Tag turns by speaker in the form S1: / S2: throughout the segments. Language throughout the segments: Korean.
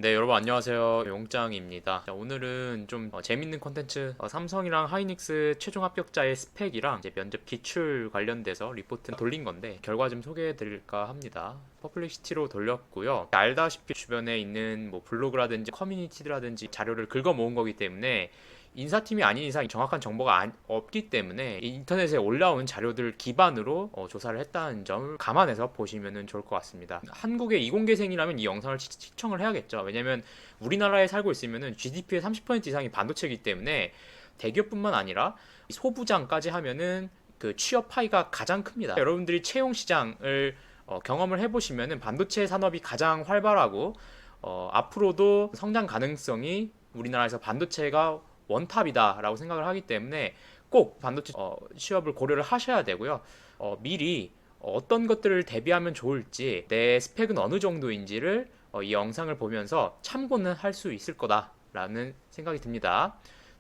S1: 네, 여러분 안녕하세요. 용짱입니다. 자, 오늘은 좀 재밌는 컨텐츠, 삼성이랑 하이닉스 최종 합격자의 스펙이랑 이제 면접 기출 관련돼서 리포트 돌린 건데 결과 좀 소개해 드릴까 합니다. 퍼플릭시티로 돌렸고요. 알다시피 주변에 있는 뭐 블로그라든지 커뮤니티라든지 자료를 긁어 모은 거기 때문에 인사팀이 아닌 이상 정확한 정보가 없기 때문에 인터넷에 올라온 자료들 기반으로 조사를 했다는 점을 감안해서 보시면 좋을 것 같습니다. 한국의 이공계생이라면 이 영상을 시청을 해야겠죠. 왜냐면 우리나라에 살고 있으면 GDP의 30% 이상이 반도체이기 때문에 대기업뿐만 아니라 소부장까지 하면은 그 취업 파이가 가장 큽니다. 여러분들이 채용 시장을 경험을 해보시면은 반도체 산업이 가장 활발하고 앞으로도 성장 가능성이 우리나라에서 반도체가 원탑이다라고 생각을 하기 때문에 꼭 반도체 취업을 고려를 하셔야 되고요. 미리 어떤 것들을 대비하면 좋을지 내 스펙은 어느 정도인지를 이 영상을 보면서 참고는 할 수 있을 거다라는 생각이 듭니다.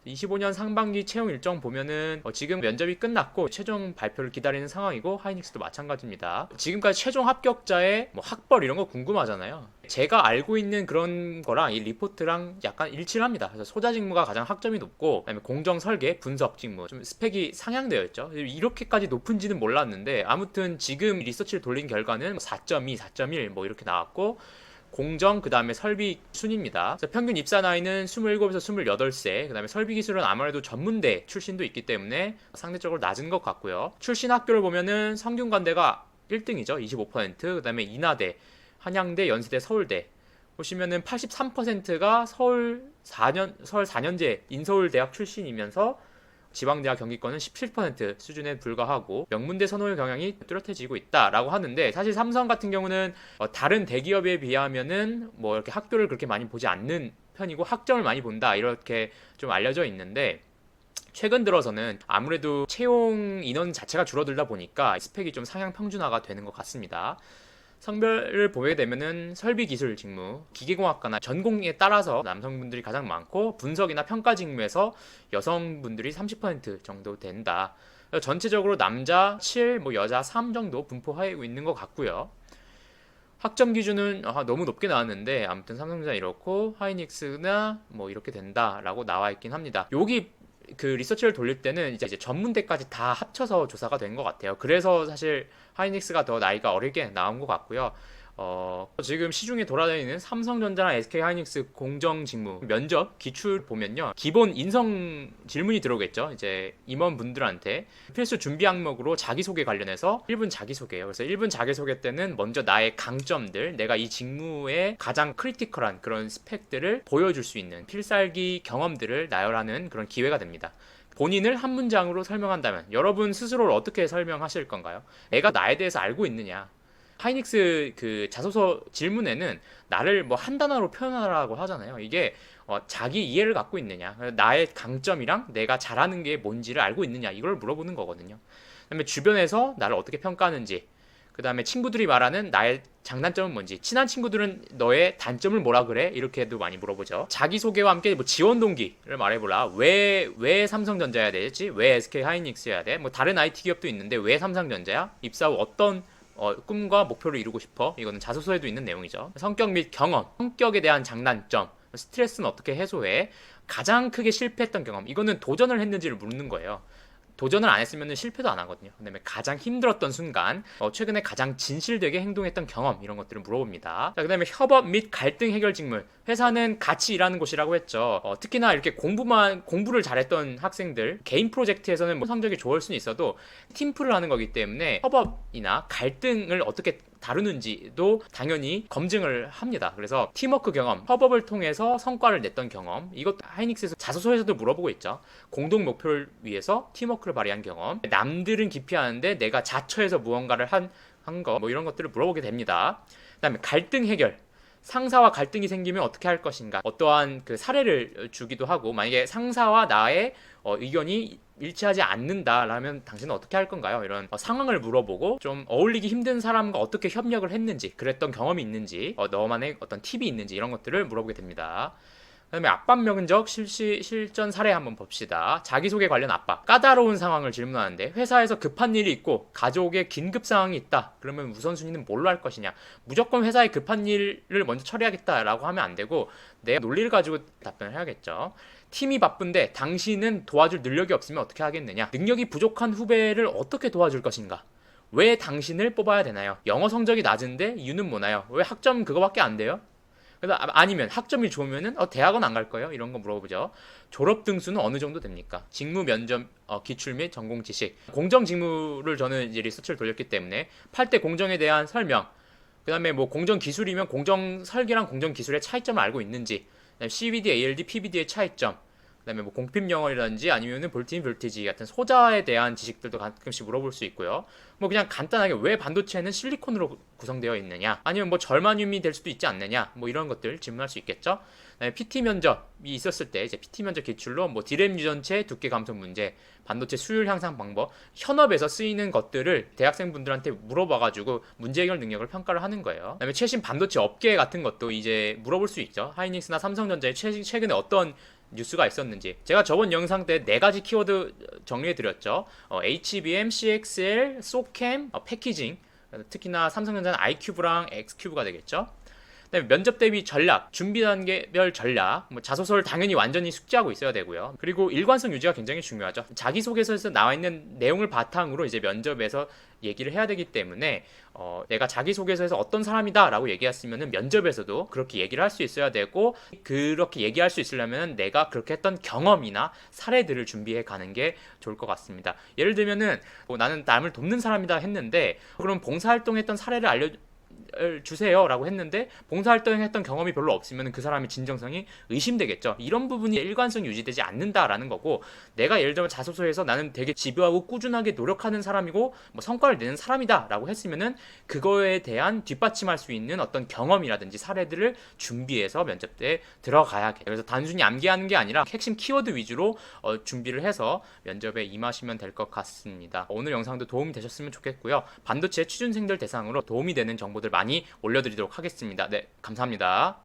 S1: 25년 상반기 채용 일정 보면은 지금 면접이 끝났고 최종 발표를 기다리는 상황이고 하이닉스도 마찬가지입니다. 지금까지 최종 합격자의 뭐 학벌 이런 거 궁금하잖아요. 제가 알고 있는 그런 거랑 이 리포트랑 약간 일치를 합니다. 그래서 소자 직무가 가장 학점이 높고 그다음에 공정 설계, 분석 직무 좀 스펙이 상향되어 있죠. 이렇게까지 높은지는 몰랐는데 아무튼 지금 리서치를 돌린 결과는 4.2, 4.1 뭐 이렇게 나왔고 공정 그 다음에 설비 순입니다. 평균 입사 나이는 27에서 28세 그 다음에 설비 기술은 아무래도 전문대 출신도 있기 때문에 상대적으로 낮은 것 같고요. 출신 학교를 보면은 성균관대가 1등이죠. 25%그 다음에 인하대, 한양대, 연세대, 서울대 보시면은 83%가 서울 4년제 인서울대학 출신이면서 지방대학 경기권은 17% 수준에 불과하고 명문대 선호의 경향이 뚜렷해지고 있다라고 하는데 사실 삼성 같은 경우는 다른 대기업에 비하면은 뭐 이렇게 학교를 그렇게 많이 보지 않는 편이고 학점을 많이 본다 이렇게 좀 알려져 있는데 최근 들어서는 아무래도 채용 인원 자체가 줄어들다 보니까 스펙이 좀 상향 평준화가 되는 것 같습니다. 성별을 보게 되면은 설비 기술 직무, 기계공학과나 전공에 따라서 남성분들이 가장 많고 분석이나 평가 직무에서 여성분들이 30% 정도 된다. 전체적으로 남자 7, 뭐 여자 3 정도 분포하고 있는 것 같고요. 학점 기준은 너무 높게 나왔는데 아무튼 삼성전자 이렇고 하이닉스나 뭐 이렇게 된다라고 나와 있긴 합니다. 여기 그 리서치를 돌릴 때는 이제 전문대까지 다 합쳐서 조사가 된 것 같아요. 그래서 사실 하이닉스가 더 나이가 어리게 나온 것 같고요. 지금 시중에 돌아다니는 삼성전자나 SK하이닉스 공정 직무 면접 기출 보면요. 기본 인성 질문이 들어오겠죠. 이제 임원분들한테 필수 준비 항목으로 자기소개 관련해서 1분 자기소개예요. 그래서 1분 자기소개 때는 먼저 나의 강점들, 내가 이 직무에 가장 크리티컬한 그런 스펙들을 보여줄 수 있는 필살기 경험들을 나열하는 그런 기회가 됩니다. 본인을 한 문장으로 설명한다면 여러분 스스로를 어떻게 설명하실 건가요? 내가 나에 대해서 알고 있느냐? 하이닉스 그 자소서 질문에는 나를 뭐 한 단어로 표현하라고 하잖아요. 이게 자기 이해를 갖고 있느냐, 나의 강점이랑 내가 잘하는 게 뭔지를 알고 있느냐 이걸 물어보는 거거든요. 그다음에 주변에서 나를 어떻게 평가하는지, 그다음에 친구들이 말하는 나의 장단점은 뭔지, 친한 친구들은 너의 단점을 뭐라 그래? 이렇게도 많이 물어보죠. 자기소개와 함께 뭐 지원 동기를 말해보라. 왜 삼성전자야 되지? 왜 SK 하이닉스여야 돼? 뭐 다른 IT 기업도 있는데 왜 삼성전자야? 입사 후 어떤 꿈과 목표를 이루고 싶어? 이거는 자소서에도 있는 내용이죠. 성격 및 경험, 성격에 대한 장단점, 스트레스는 어떻게 해소해? 가장 크게 실패했던 경험, 이거는 도전을 했는지를 묻는 거예요. 도전을 안 했으면 실패도 안 하거든요. 그다음에 가장 힘들었던 순간, 최근에 가장 진실되게 행동했던 경험 이런 것들을 물어봅니다. 자, 그다음에 협업 및 갈등 해결 직물. 회사는 같이 일하는 곳이라고 했죠. 특히나 이렇게 공부를 잘했던 학생들 개인 프로젝트에서는 뭐 성적이 좋을 수는 있어도 팀플을 하는 거기 때문에 협업이나 갈등을 어떻게 다루는지도 당연히 검증을 합니다. 그래서 팀워크 경험, 협업을 통해서 성과를 냈던 경험, 이것 하이닉스에서 자소서에서도 물어보고 있죠. 공동 목표를 위해서 팀워크를 발휘한 경험, 남들은 기피하는데 내가 자처해서 무언가를 한 거, 뭐 이런 것들을 물어보게 됩니다. 그다음에 갈등 해결. 상사와 갈등이 생기면 어떻게 할 것인가, 어떠한 그 사례를 주기도 하고, 만약에 상사와 나의 의견이 일치하지 않는다라면 당신은 어떻게 할 건가요? 이런 상황을 물어보고 좀 어울리기 힘든 사람과 어떻게 협력을 했는지, 그랬던 경험이 있는지, 너만의 어떤 팁이 있는지 이런 것들을 물어보게 됩니다. 그다음에 압박 면접 실전 사례 한번 봅시다. 자기소개 관련 압박. 까다로운 상황을 질문하는데 회사에서 급한 일이 있고 가족의 긴급 상황이 있다. 그러면 우선순위는 뭘로 할 것이냐? 무조건 회사에 급한 일을 먼저 처리하겠다라고 하면 안 되고 내 논리를 가지고 답변을 해야겠죠. 팀이 바쁜데 당신은 도와줄 능력이 없으면 어떻게 하겠느냐? 능력이 부족한 후배를 어떻게 도와줄 것인가? 왜 당신을 뽑아야 되나요? 영어 성적이 낮은데 이유는 뭐나요? 왜 학점 그거밖에 안 돼요? 그래서 아니면 학점이 좋으면은 대학원 안 갈 거예요? 이런 거 물어보죠. 졸업 등수는 어느 정도 됩니까? 직무 면접 기출 및 전공 지식. 공정 직무를 저는 이제 리서치를 돌렸기 때문에 8대 공정에 대한 설명. 그다음에 뭐 공정 기술이면 공정 설계랑 공정 기술의 차이점을 알고 있는지. 그다음에 CBD, ALD, PBD의 차이점. 그다음에 뭐 공핍 영어라든지 아니면은 볼트인 볼티지 같은 소자에 대한 지식들도 가끔씩 물어볼 수 있고요. 뭐 그냥 간단하게 왜 반도체는 실리콘으로 구성되어 있느냐, 아니면 뭐 절마듐이 될 수도 있지 않느냐, 뭐 이런 것들 질문할 수 있겠죠. 그다음에 PT 면접이 있었을 때 이제 PT 면접 기출로 뭐 디램 유전체 두께 감소 문제, 반도체 수율 향상 방법, 현업에서 쓰이는 것들을 대학생분들한테 물어봐가지고 문제 해결 능력을 평가를 하는 거예요. 그다음에 최신 반도체 업계 같은 것도 이제 물어볼 수 있죠. 하이닉스나 삼성전자에 최근에 어떤 뉴스가 있었는지. 제가 저번 영상 때 4가지 키워드 정리해드렸죠. HBM, CXL, SOCAM, 패키징. 특히나 삼성전자는 iCube랑 Xcube가 되겠죠. 그다음에 면접 대비 전략, 준비 단계별 전략, 뭐 자소서를 당연히 완전히 숙지하고 있어야 되고요. 그리고 일관성 유지가 굉장히 중요하죠. 자기소개서에서 나와 있는 내용을 바탕으로 이제 면접에서 얘기를 해야 되기 때문에 내가 자기소개서에서 어떤 사람이다라고 얘기했으면 면접에서도 그렇게 얘기를 할 수 있어야 되고, 그렇게 얘기할 수 있으려면 내가 그렇게 했던 경험이나 사례들을 준비해 가는 게 좋을 것 같습니다. 예를 들면은 나는 남을 돕는 사람이다 했는데 그럼 봉사활동했던 사례를 주세요라고 했는데 봉사활동했던 경험이 별로 없으면 그 사람의 진정성이 의심되겠죠. 이런 부분이 일관성이 유지되지 않는다라는 거고, 내가 예를 들면 자소서에서 나는 되게 집요하고 꾸준하게 노력하는 사람이고 뭐 성과를 내는 사람이다라고 했으면은 그거에 대한 뒷받침할 수 있는 어떤 경험이라든지 사례들을 준비해서 면접 때 들어가야 돼. 그래서 단순히 암기하는 게 아니라 핵심 키워드 위주로 준비를 해서 면접에 임하시면 될 것 같습니다. 오늘 영상도 도움이 되셨으면 좋겠고요. 반도체 취준생들 대상으로 도움이 되는 정보들 많이 올려드리도록 하겠습니다. 네, 감사합니다.